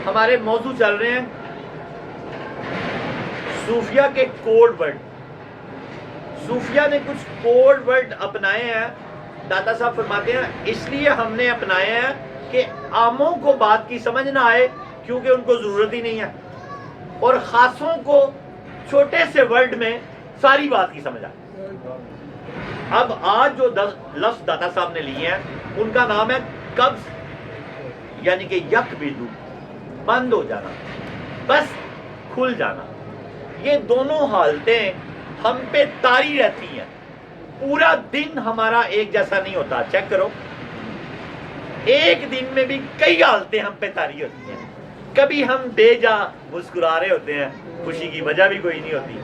ہمارے موضوع چل رہے ہیں صوفیہ کے کوڈ ورڈ. صوفیہ نے کچھ کوڈ ورڈ اپنائے ہیں. داتا صاحب فرماتے ہیں اس لیے ہم نے اپنائے ہیں کہ عاموں کو بات کی سمجھ نہ آئے کیونکہ ان کو ضرورت ہی نہیں ہے, اور خاصوں کو چھوٹے سے ورڈ میں ساری بات کی سمجھ آئے. اب آج جو لفظ داتا صاحب نے لیے ہیں ان کا نام ہے قبض, یعنی کہ یک بیدو, بند ہو جانا, بس کھل جانا. یہ دونوں حالتیں ہم پہ طاری رہتی ہیں. پورا دن ہمارا ایک جیسا نہیں ہوتا. چیک کرو, ایک دن میں بھی کئی حالتیں ہم پہ طاری ہوتی ہیں. کبھی ہم بے جا مسکرا رہے ہوتے ہیں, خوشی کی وجہ بھی کوئی نہیں ہوتی.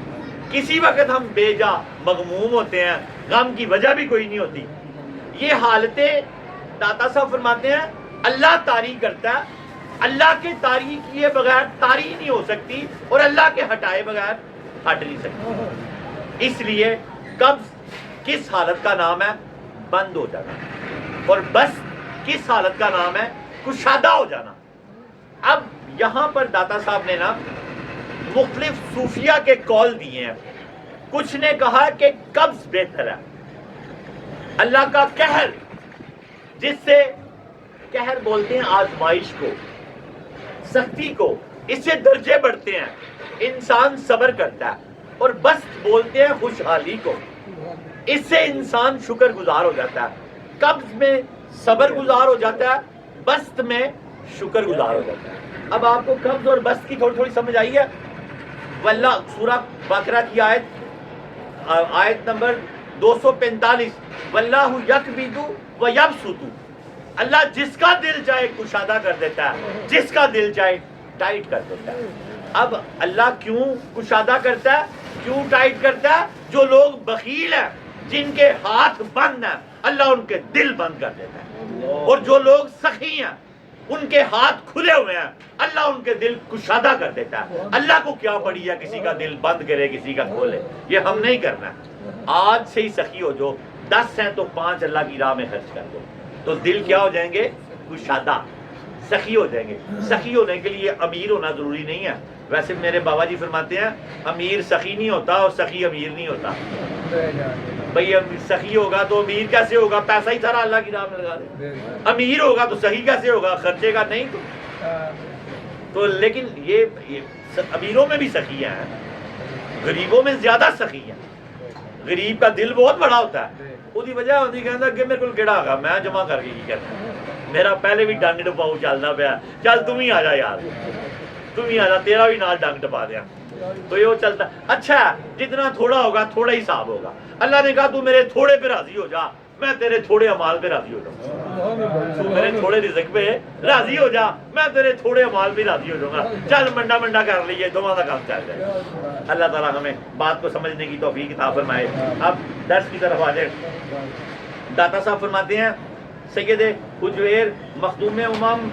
کسی وقت ہم بے جا مغموم ہوتے ہیں, غم کی وجہ بھی کوئی نہیں ہوتی. یہ حالتیں داتا صاحب فرماتے ہیں اللہ طاری کرتا ہے. اللہ کے طاری کیے بغیر طاری نہیں ہو سکتی, اور اللہ کے ہٹائے بغیر ہٹ نہیں سکتی. اس لیے قبض کس حالت کا نام ہے؟ بند ہو جانا. اور بس کس حالت کا نام ہے؟ کشادہ ہو جانا. اب یہاں پر داتا صاحب نے نا مختلف صوفیہ کے قول دیے ہیں. کچھ نے کہا کہ قبض بہتر ہے. اللہ کا قہر, جس سے قہر بولتے ہیں آزمائش کو, سختی کو, اس سے درجے بڑھتے ہیں, انسان صبر کرتا ہے. اور بست بولتے ہیں خوشحالی کو, اس سے انسان شکر گزار ہو جاتا ہے. قبض میں صبر گزار ہو جاتا ہے, بست میں شکر گزار ہو جاتا ہے. اب آپ کو قبض اور بست کی تھوڑی سمجھ آئی ہے؟ واللہ سورہ بقرہ کی آیت نمبر 245, واللہ یقبض و یبسط. اللہ جس کا دل چاہے کشادہ کر دیتا ہے, جس کا دل چاہے ٹائٹ کر دیتا ہے. اب اللہ کیوں کشادہ کرتا ہے, کیوں ٹائٹ کرتا ہے؟ جو لوگ بخیل ہیں, جن کے ہاتھ بند ہیں, اللہ ان کے دل بند کر دیتا ہے. اور جو لوگ سخی ہیں, ان کے ہاتھ کھلے ہوئے ہیں, اللہ ان کے دل کشادہ کر دیتا ہے. اللہ کو کیا پڑی ہے کسی کا دل بند کرے کسی کا کھولے؟ یہ ہم نہیں کرنا. آج سے ہی سخی ہو, جو 10 ہیں تو 5 اللہ کی راہ میں خرچ کر دو, تو دل کیا ہو جائیں گے؟ کشادہ, سخی ہو جائیں گے. سخی ہونے کے لیے امیر ہونا ضروری نہیں ہے. ویسے میرے بابا جی فرماتے ہیں امیر سخی نہیں ہوتا اور سخی امیر نہیں ہوتا. بھئی سخی ہوگا تو امیر کیسے ہوگا؟ پیسہ ہی سارا اللہ کی راہ میں لگا دے. امیر ہوگا تو سخی کیسے ہوگا؟ خرچے گا نہیں تو لیکن یہ امیروں میں بھی سخی ہیں, غریبوں میں زیادہ سخی ہیں. غریب کا دل بہت بڑا ہوتا ہے, وہی وجہ ہوتی کہنا کہ میرے کو کیڑا آگا, میں جمع کر کے کی کرنا, میرا پہلے بھی ڈنگ ٹپاؤ چلنا پیا, چل تم ہی آ جا یار, تم ہی آ جا, تیرا بھی نال ڈنگ ٹپا دیا. تو یہ چلتا. اچھا جتنا تھوڑا ہوگا تھوڑا ہی حساب ہوگا. اللہ نے کہا تو میرے تھوڑے پہ راضی ہو جا, میں تیرے تھوڑے اعمال پہ راضی ہو جاؤں. تو میرے تھوڑے رزق پہ راضی ہو جا, میں تیرے تھوڑے اعمال پہ راضی ہو جاؤں گا. چل منڈا منڈا کر لیے, دونوں کا کام چل جائے. اللہ تعالیٰ ہمیں بات کو سمجھنے کی توفیق عطا فرمائے. اب درس کی طرف آ جائے. داتا صاحب فرماتے ہیں سید حجویر مخدوم امام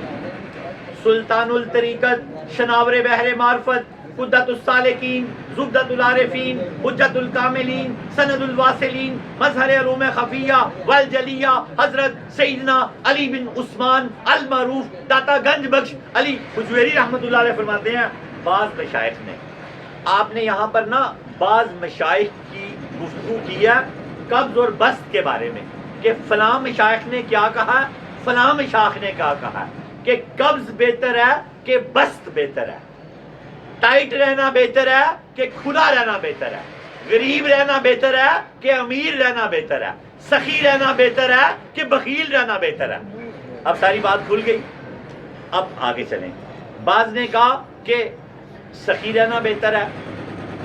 سلطان الطریقت شناور بحر معرفت قدت السالکین زبدت العارفین حجت الکاملین سند الواصلین مظہر علوم خفیہ والجلیہ حضرت سیدنا علی بن عثمان المعروف داتا گنج بخش علی حجویری رحمۃ اللہ علیہ فرماتے ہیں بعض مشائخ نے, آپ نے یہاں پر نا بعض مشائخ کی گفتگو کی ہے قبض اور بست کے بارے میں, کہ فلاں مشائخ نے کیا کہا, فلاں مشائخ نے کیا کہا, کہ قبض بہتر ہے کہ بست بہتر ہے, ٹائٹ رہنا بہتر ہے کہ کھلا رہنا بہتر ہے, غریب رہنا بہتر ہے کہ امیر رہنا بہتر ہے, سخی رہنا بہتر ہے کہ بخیل رہنا بہتر ہے. اب ساری بات کھل گئی. اب آگے چلیں. بعض نے کہا کہ سخی رہنا بہتر ہے,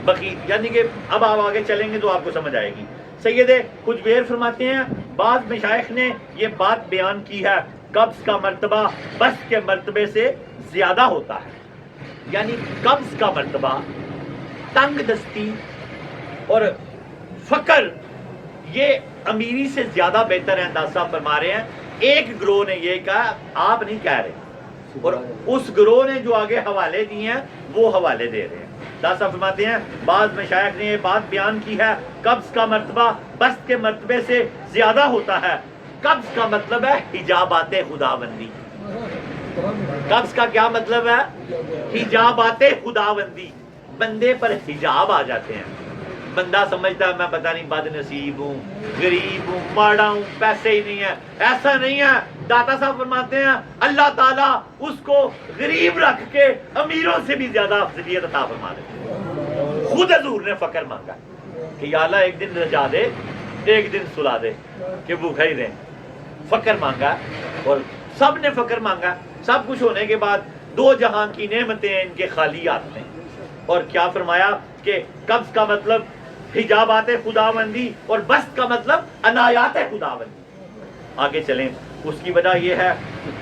بخیل, یعنی کہ اب آپ آگے چلیں گے تو آپ کو سمجھ آئے گی. سید حجویر فرماتے ہیں بعض مشائخ نے یہ بات بیان کی ہے قبض کا مرتبہ بست کے مرتبے سے زیادہ ہوتا ہے. یعنی قبض کا مرتبہ, تنگ دستی اور فقر, یہ امیری سے زیادہ بہتر ہے. داتا صاحب فرما رہے ہیں ایک گروہ نے یہ کہا, آپ نہیں کہہ رہے, اور اس گروہ نے جو آگے حوالے دیے ہیں وہ حوالے دے رہے ہیں. داتا صاحب فرماتے ہیں بعض مشائخ نے یہ بات بیان کی ہے قبض کا مرتبہ بست کے مرتبے سے زیادہ ہوتا ہے. قبض کا مطلب ہے حجابات خدا بندی. قبض کا کیا مطلب ہے؟ حجابات خداوندی، بندے پر حجاب آ جاتے ہیں. بندہ سمجھتا ہے میں پتہ نہیں بد نصیب ہوں، غریب ہوں، ماڑا ہوں، پیسے ہی نہیں ہے. ایسا نہیں ہے. داتا صاحب فرماتے ہیں اللہ تعالیٰ اس کو غریب رکھ کے امیروں سے بھی زیادہ افضلیت عطا فرما دیتے ہیں. خود حضور نے فقر مانگا کہ یا اللہ ایک دن رجا دے، ایک دن سلا دے کہ بھوکا ہی رہیں. فقر مانگا اور سب نے فقر مانگا. سب کچھ ہونے کے بعد دو جہاں کی نعمتیں ان کے خالی ہاتھ میں. اور کیا فرمایا کہ قبض کا مطلب حجابات خداوندی اور بسط کا مطلب عنایات خداوندی. آگے چلیں. اس کی وجہ یہ ہے،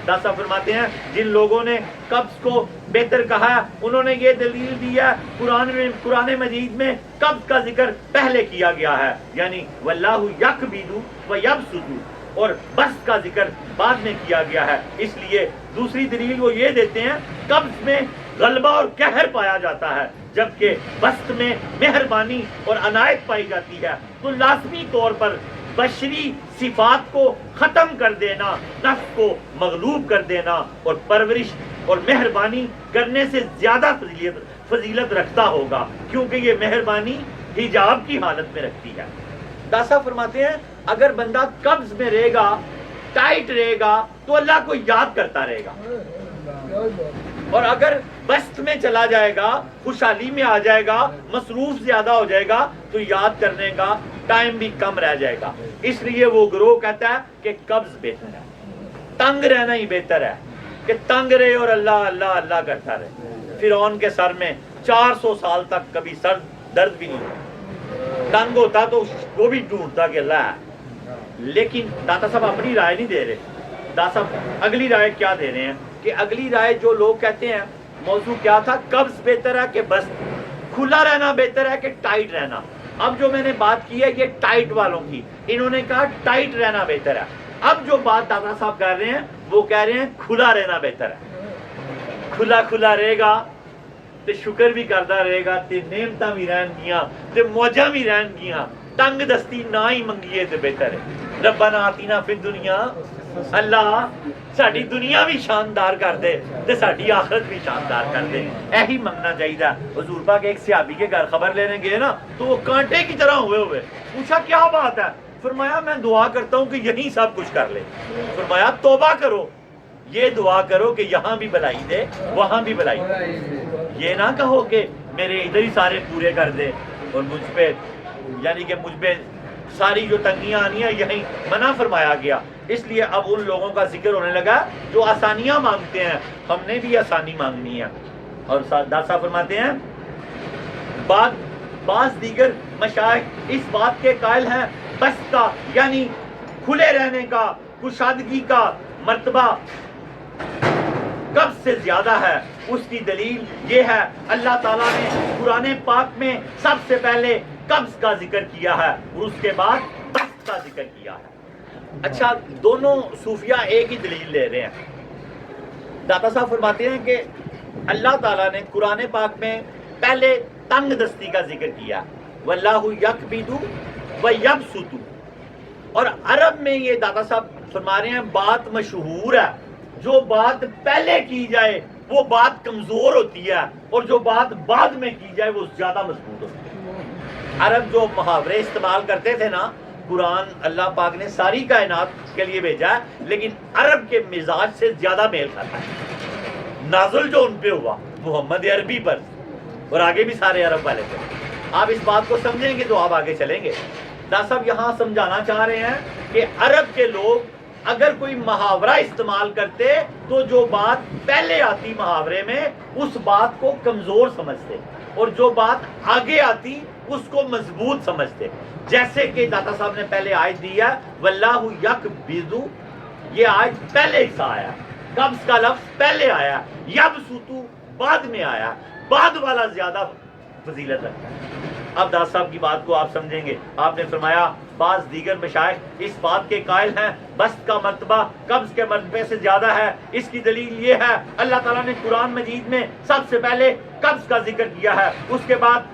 داتا فرماتے ہیں جن لوگوں نے قبض کو بہتر کہا ہے انہوں نے یہ دلیل دی ہے قرآن مجید میں قبض کا ذکر پہلے کیا گیا ہے، یعنی واللہ یقبض ویبسط، اور بسط کا ذکر بعد میں کیا گیا ہے. اس لیے دوسری دلیل وہ یہ دیتے ہیں قبض میں غلبہ اور قہر پایا جاتا ہے جبکہ بسط میں مہربانی اور عنایت پائی جاتی ہے. تو لازمی طور پر بشری صفات کو ختم کر دینا، نفس کو مغلوب کر دینا اور پرورش اور مہربانی کرنے سے زیادہ فضیلت رکھتا ہوگا، کیونکہ یہ مہربانی حجاب کی حالت میں رکھتی ہے. داسا فرماتے ہیں اگر بندہ قبض میں رہے گا، ٹائٹ رہے گا تو اللہ کو یاد کرتا رہے گا، اور اگر بسط میں چلا جائے گا، خوشحالی میں آ جائے گا، مصروف زیادہ ہو جائے گا تو یاد کرنے کا ٹائم بھی کم رہ جائے گا. اس لیے وہ گروہ کہتا ہے کہ قبض بہتر ہے، تنگ رہنا ہی بہتر ہے، کہ تنگ رہے اور اللہ اللہ اللہ کرتا رہے. فرعون کے سر میں 400 سال تک کبھی سر درد بھی نہیں ہوتا، تنگ ہوتا تو وہ بھی ڈھونڈتا کہ اللہ ہے. لیکن داتا صاحب اپنی رائے نہیں دے رہے. داتا صاحب اگلی رائے کیا دے رہے ہیں کہ اگلی رائے جو لوگ کہتے ہیں موضوع کیا تھا، قبض بہتر ہے کہ بس کھلا رہنا بہتر ہے کہ ٹائٹ رہنا. اب جو میں نے بات کی ہے یہ ٹائٹ والوں کی، انہوں نے کہا ٹائٹ رہنا بہتر ہے. اب جو بات داتا صاحب کر رہے ہیں وہ کہہ رہے ہیں کھلا رہنا بہتر ہے. کھلا کھلا رہے گا تو شکر بھی کرتا رہے گا، تے نعمتاں بھی رہن گیاں تے موجاں بھی رہن گیاں. تنگ دستی نہ ہی منگیے تے بہتر ہے. ربنا آتینا فی الدنیا، اللہ ساری دنیا بھی شاندار کر دے تے ساری آخرت بھی شاندار کر دے. یہی منگنا چاہیے. حضور پاک ایک صحابی کے گھر خبر لینے گئے نا تو وہ کانٹے کی طرح ہوئے. پوچھا کیا بات ہے؟ فرمایا میں دعا کرتا ہوں کہ یہیں سب کچھ کر لے. فرمایا توبہ کرو، یہ دعا کرو کہ یہاں بھی بلائی دے وہاں بھی بلائی دے. یہ نہ کہو کہ میرے ادھر ہی سارے پورے کر دے اور مجھ پہ، یعنی کہ مجھ پہ ساری جو تنگیاں آنی ہیں یہیں منع فرمایا گیا. اس لیے اب ان لوگوں کا ذکر ہونے لگا جو آسانیاں مانگتے ہیں. ہم نے بھی آسانی مانگنی ہے. اور داتا فرماتے ہیں بعض دیگر مشائخ اس بات کے قائل ہیں بس کا یعنی کھلے رہنے کا، کشادگی کا مرتبہ قبض سے زیادہ ہے. اس کی دلیل یہ ہے اللہ تعالیٰ نے قرآن پاک میں سب سے پہلے قبض کا ذکر کیا ہے اور اس کے بعد بسط کا ذکر کیا ہے. اچھا، دونوں صوفیہ ایک ہی دلیل لے رہے ہیں. داتا صاحب فرماتے ہیں کہ اللہ تعالیٰ نے قرآن پاک میں پہلے تنگ دستی کا ذکر کیا، واللہ یقبض ویبسط. اور عرب میں یہ داتا صاحب فرما رہے ہیں بات مشہور ہے، جو بات پہلے کی جائے وہ بات کمزور ہوتی ہے اور جو بات بعد میں کی جائے وہ زیادہ مضبوط ہوتی ہے. عرب جو محاورے استعمال کرتے تھے نا، قرآن اللہ پاک نے ساری کائنات کے لیے بھیجا ہے لیکن عرب کے مزاج سے زیادہ میل کھاتا ہے. نازل جو ان پہ ہوا محمد عربی پر، اور آگے بھی سارے عرب والے تھے. آپ اس بات کو سمجھیں گے تو آپ آگے چلیں گے. داتا صاحب یہاں سمجھانا چاہ رہے ہیں کہ عرب کے لوگ اگر کوئی محاورہ استعمال کرتے تو جو بات پہلے آتی محاورے میں اس بات کو کمزور سمجھتے اور جو بات آگے آتی اس کو مضبوط سمجھتے. جیسے کہ داتا صاحب نے پہلے آیت دی ہے واللہ یقبض، یہ آیت پہلے حصہ آیا، قبض کا لفظ پہلے آیا، یبسط بعد میں آیا. بعد والا زیادہ فضیلت رکھتا ہے. اب داتا صاحب کی بات کو آپ سمجھیں گے. آپ نے فرمایا بعض دیگر مشائخ اس بات کے قائل ہیں بسط کا مرتبہ قبض کے مرتبے سے زیادہ ہے. اس کی دلیل یہ ہے اللہ تعالیٰ نے قرآن مجید میں سب سے پہلے قبض کا ذکر کیا ہے، اس کے بعد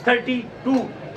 32,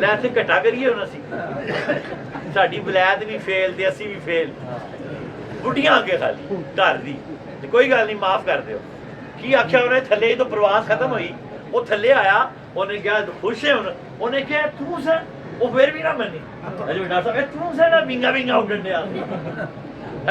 ਲੈ ਤੇ ਘਟਾ ਕਰੀਏ ਹੁਣ ਅਸੀਂ ਸਾਡੀ ਬਲੈਤ ਵੀ ਫੇਲ ਤੇ ਅਸੀਂ ਵੀ ਫੇਲ ਬੁੱਢੀਆਂ ਅੱਗੇ ਖਾਲੀ ਘਰ ਦੀ ਤੇ ਕੋਈ ਗੱਲ ਨਹੀਂ ਮਾਫ ਕਰ ਦਿਓ ਕੀ ਆਖਿਆ ਉਹਨੇ ਥੱਲੇ ਤੋਂ ਪ੍ਰਵਾਸ ਖਤਮ ਹੋਈ ਉਹ ਥੱਲੇ ਆਇਆ ਉਹਨੇ ਕਿਹਾ ਖੁਸ਼ ਹੈ ਹੁਣ ਉਹਨੇ ਕਿਹਾ ਤੂੰ ਸਰ ਉਹ ਫਿਰ ਵੀ ਨਾ ਮੰਨੀ ਅਜੇ ਡਾਕਟਰ ਸਾਹਿਬ ਤੂੰ ਸਰ ਨਾ ਵਿੰਗਾ ਵਿੰਗਾ ਉੱਡਣ ਡਿਆ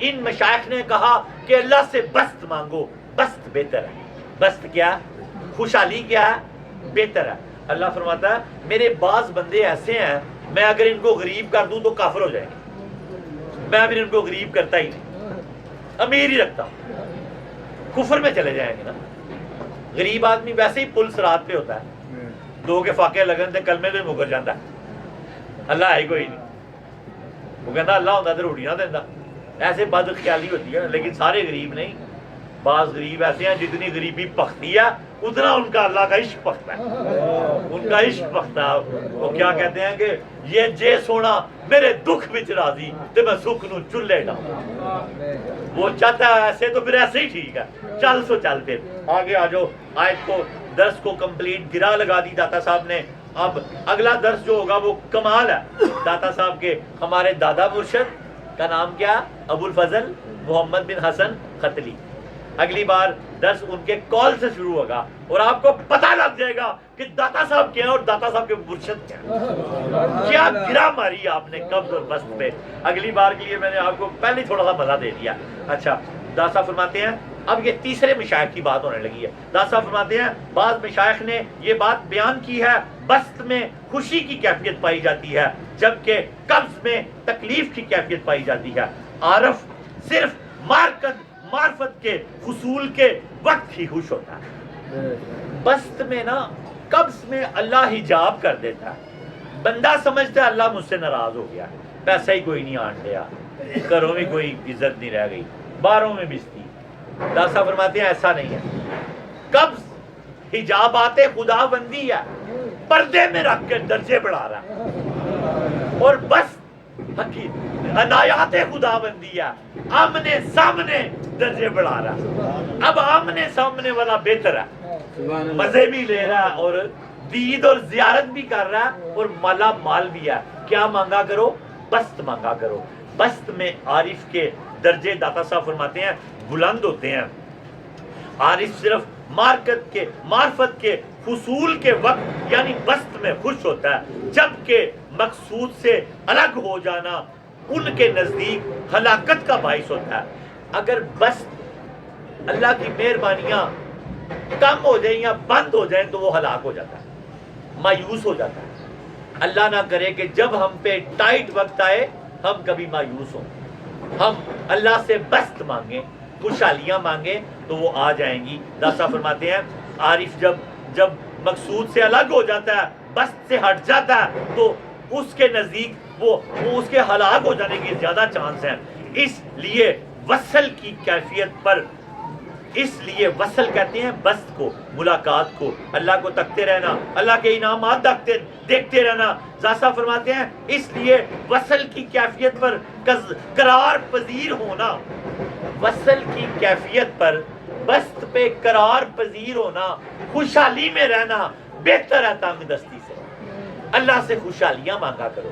ان مشائخ نے کہا کہ اللہ سے بست مانگو، بست بہتر ہے. بست کیا؟ خوشحالی کیا ہے؟ بہتر ہے. اللہ فرماتا ہے میرے بعض بندے ایسے ہیں میں اگر ان کو غریب کر دوں تو کافر ہو جائیں گے. میں پھر ان کو غریب کرتا ہی نہیں، امیر ہی رکھتا ہوں، کفر میں چلے جائیں گے نا. غریب آدمی ویسے ہی پل صراط پہ ہوتا ہے، دو کے فاقے لگن تے کلمے تو مکر جاتا ہے، اللہ ہے کوئی نہیں. وہ کہتا اللہ ہوتا تو روٹی نہ دینا. ایسے بد خیالی ہوتی ہے. لیکن سارے غریب نہیں، بعض غریب ایسے ہیں جتنی غریبی پختی ہے اتنا ان کا اللہ کا عشق پختا ہے، ان کا عشق پختا ہے. وہ کیا کہتے ہیں کہ یہ جے سونا میرے دکھ وچ راضی تے میں سکھ نو چلے ڈاؤں. وہ چاہتا ہے ایسے تو پھر ایسے ہی ٹھیک ہے. چل سو چل پھر آگے آ جاؤ. آیت کو درس کو کمپلیٹ گرا لگا دی داتا صاحب نے. اب اگلا درس جو ہوگا وہ کمال ہے داتا صاحب کے. ہمارے دادا مرشد کا نام کیا؟ ابو الفضل محمد بن حسن ختلی. اگلی بار درس ان کے کال سے شروع ہوگا اور آپ کو پتہ لگ جائے گا کہ داتا صاحب کیا ہیں اور داتا صاحب کے مرشد کیا ہیں. کیا گرا ماری آپ نے قبض اور بست پہ. اگلی بار کے لیے میں نے آپ کو پہلے ہی تھوڑا سا مزہ دے دیا. اچھا داتا صاحب فرماتے ہیں اب یہ تیسرے مشائخ کی بات ہونے لگی ہے. داتا صاحب فرماتے ہیں بعض مشائخ نے یہ بات بیان کی ہے بست میں خوشی کی کیفیت پائی جاتی ہے جبکہ قبض میں تکلیف کی کیفیت پائی جاتی ہے. عارف صرف معرفت کے حصول کے وقت ہی خوش ہوتا ہے. بست میں نا قبض میں اللہ حجاب کر دیتا ہے. بندہ سمجھتا ہے اللہ مجھ سے ناراض ہو گیا، پیسہ ہی کوئی نہیں آن دیا، گھروں میں کوئی عزت نہیں رہ گئی، باہروں میں بستی. داسا فرماتے ہیں ایسا نہیں ہے. قبض حجابات خدا بندی ہے، پردے میں رکھ کے درجے بڑھا رہا ہے. اور بس عنایات خدا بندی ہے، آمنے سامنے درجے بڑھا رہا ہے. اب آمنے سامنے والا بہتر ہے، مزے بھی لے رہا ہے اور دید اور زیارت بھی کر رہا ہے اور مالا مال بھی ہے. کیا مانگا کرو؟ بست مانگا کرو. بست میں عارف کے درجے داتا صاحب فرماتے ہیں بلند ہوتے ہیں. عارف صرف معرفت کے حصول کے وقت یعنی بست میں خوش ہوتا ہے جبکہ مقصود سے الگ ہو جانا ان کے نزدیک ہلاکت کا باعث ہوتا ہے. اگر بست اللہ کی مہربانیاں کم ہو جائیں یا بند ہو جائیں تو وہ ہلاک ہو جاتا ہے، مایوس ہو جاتا ہے. اللہ نہ کرے کہ جب ہم پہ ٹائٹ وقت آئے ہم کبھی مایوس ہوں. ہم اللہ سے بست مانگیں، خوشحالیاں مانگیں تو وہ آ جائیں گی. داتا فرماتے ہیں عارف جب مقصود سے الگ ہو جاتا ہے، بست سے ہٹ جاتا ہے تو اس کے نزدیک وہ اس کے ہلاک ہو جانے کی زیادہ چانس ہیں. اس لیے وصل کہتے ہیں بست کو، ملاقات کو، اللہ کو تکتے رہنا، اللہ کے انعامات دیکھتے رہنا. زاسا فرماتے ہیں اس لیے وصل کی کیفیت پر قرار پذیر ہونا، وصل کی کیفیت پر بست پہ قرار پذیر ہونا، خوشحالی میں رہنا بہتر ہے تنگ دستی سے. اللہ سے خوشحالیاں مانگا کرو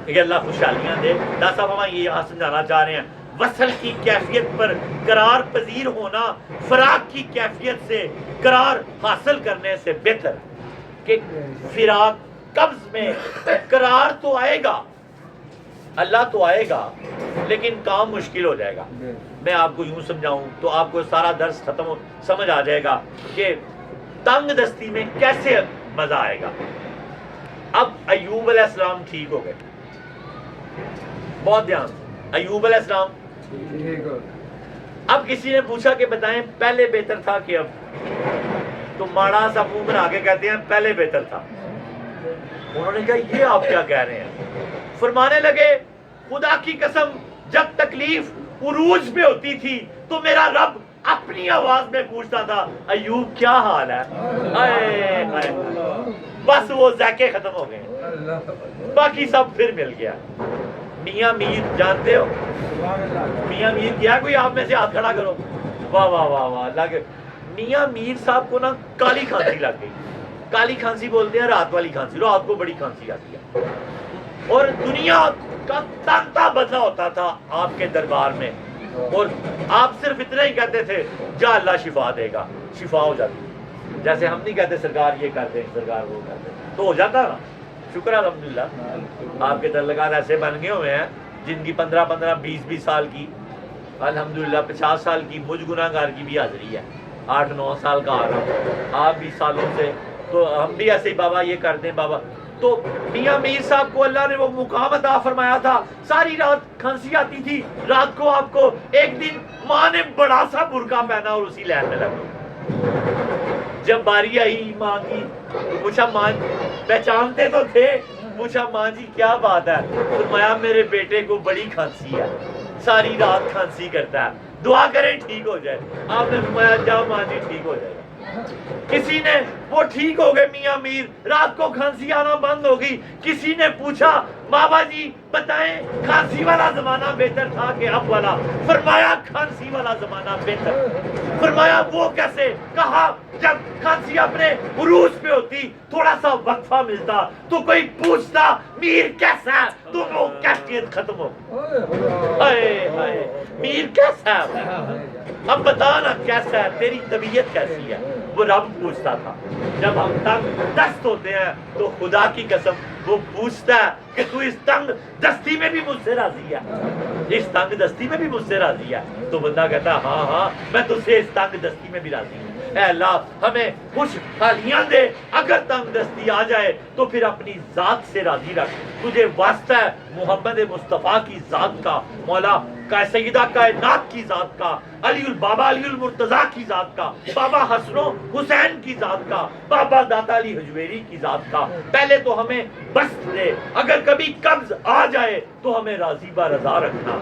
کہ اللہ خوشحالیاں دے. داسا ماما یہ یہاں سمجھانا چاہ رہے ہیں وصل کی کیفیت پر قرار پذیر ہونا فراق کی کیفیت سے قرار حاصل کرنے سے بہتر کہ فراق قبض میں قرار تو آئے گا، اللہ تو آئے گا لیکن کام مشکل ہو جائے گا. میں آپ کو یوں سمجھاؤں تو آپ کو سارا درس سمجھ آ جائے گا کہ تنگ دستی میں کیسے مزہ آئے گا. اب ایوب علیہ السلام ٹھیک ہو گئے، بہت دھیان سے. ایوب علیہ السلام اب کسی نے پوچھا کہ بتائیں پہلے بہتر تھا کہ اب؟ تو ماڑا سا منہ بنا کے کہتے ہیں پہلے بہتر تھا. انہوں نے کہا یہ آپ کیا کہہ رہے ہیں؟ فرمانے لگے خدا کی قسم جب تکلیف عروج پہ ہوتی تھی تو میرا رب اپنی آواز میں پوچھتا تھا ایوب کیا حال ہے. بس وہ ذائقے ختم ہو گئے، باقی سب پھر مل گیا. میاں میر جانتے ہو؟ میاں میر کیا کوئی آپ میں سے ہاتھ کھڑا کرو. واہ واہ واہ واہ اللہ کے. میاں میر صاحب کو نا کالی کھانسی لگ گئی. کالی کھانسی بولتے ہیں رات والی کھانسی، رات کو بڑی کھانسی آتی ہے. اور دنیا کا تانتا بدلا ہوتا تھا آپ کے دربار میں اور آپ صرف اتنا ہی کہتے تھے جا اللہ شفا دے گا، شفا ہو جاتی. جیسے ہم نہیں کہتے سرکار یہ کر دیں سرکار وہ کر دیں تو ہو جاتا نا. شکر الحمدللہ آپ کے تعلقات ایسے بن گئے ہوئے ہیں جن کی 15-15 20-20 سال کی الحمدللہ 50 سال کی مجھ گناہگار کی بھی حاضری ہے، 8-9 سال کا آ رہا ہوں، آپ بھی سالوں سے، تو ہم بھی ایسے ہی بابا یہ کر دیں بابا. تو میاں میر صاحب کو اللہ نے وہ مقام عطا فرمایا تھا، ساری رات کھانسی آتی تھی، رات کو آپ کو ایک دن ماں نے بڑا سا برقع پہنا اور اسی لین میں لگا. جب باری آئی ماں کی، پوچھا ماں، پہچانتے تو تھے، پوچھا ماں جی کیا بات ہے؟ فرمایا میرے بیٹے کو بڑی کھانسی ہے، ساری رات کھانسی کرتا ہے، دعا کریں ٹھیک ہو جائے. آپ نے فرمایا جاؤ ماں جی ٹھیک ہو جائے گا. کسی نے، وہ ٹھیک ہو گئے میاں میر، رات کو کھانسی آنا بند ہو گئی. کسی نے پوچھا بابا جی بتائیں کھانسی والا زمانہ بہتر تھا کہ اب والا؟ فرمایا کھانسی والا زمانہ بہتر. فرمایا وہ کیسے؟ کہا جب کھانسی اپنے عروج پہ ہوتی، تھوڑا سا وقفہ ملتا تو کوئی پوچھتا میر کیسا ہے، تو وہ کیفیت ختم ہو. ہائے ہائے میر کیسا ہے، اب بتا نا کیسا ہے، تیری طبیعت کیسی ہے. وہ رب پوچھتا تھا. جب ہم تنگ دست ہوتے ہیں تو خدا کی قسم وہ پوچھتا ہے کہ تو اس تنگ دستی میں بھی مجھ سے راضی ہے، اس تنگ دستی میں بھی مجھ سے راضی ہے. تو بندہ کہتا ہے ہاں ہاں میں تجھ سے اس تنگ دستی میں بھی راضی ہوں. اے اللہ ہمیں خوش حالیاں دے، اگر تنگ دستی آ جائے تو پھر اپنی ذات سے راضی رکھ. تجھے واسطہ ہے محمد مصطفیٰ کی ذات کا، مولا کا سیدہ کائنات کی ذات کا، بابا علی المرتضیٰ کی ذات کا، بابا حسن و حسین کی ذات کا، بابا داتا علی حجویری کی ذات کا. پہلے تو ہمیں بس دے، اگر کبھی قبض آ جائے تو ہمیں راضی با رضا رکھنا.